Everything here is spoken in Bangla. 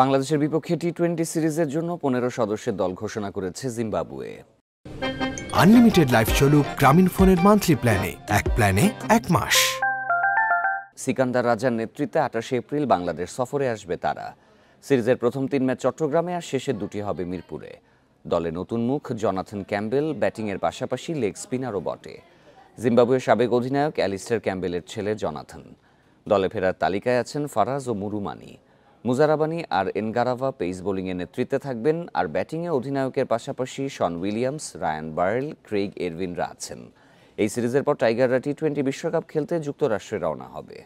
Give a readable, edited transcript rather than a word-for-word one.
বাংলাদেশের বিপক্ষে টি-20 সিরিজের জন্য 15 সদস্যের দল ঘোষণা করেছে জিম্বাবুয়ে। আনলিমিটেড লাইফ চলুক গ্রামীণ ফোনের মান্থলি প্ল্যানে, এক প্ল্যানে 1 মাস। সিকান্দার রাজার নেতৃত্বে 28 এপ্রিল বাংলাদেশ সফরে আসবে তারা। সিরিজের প্রথম 3 ম্যাচ চট্টগ্রামে আর শেষের 2টি হবে মিরপুরে। দলে নতুন মুখ জনাথন ক্যাম্বেল ব্যাটিংয়ের পাশাপাশি লেগ স্পিনারও বটে। জিম্বাবুয়ের সাবেক অধিনায়ক অ্যালিস্টার ক্যাম্বেলের ছেলে জনাথন। দলে ফেরার তালিকায় আছেন ফারাজ ও মুরুমানি। মুজারাবানি আর এনগারাভা পেস বোলিংয়ের নেতৃত্বে থাকবেন, আর ব্যাটিংয়ে অধিনায়কের পাশাপাশি Sean Williams, Ryan Burl, Craig এরভিনরা আছেন। এই সিরিজের পর টাইগাররা টি-20 বিশ্বকাপ খেলতে যুক্তরাষ্ট্রে রওনা হবে।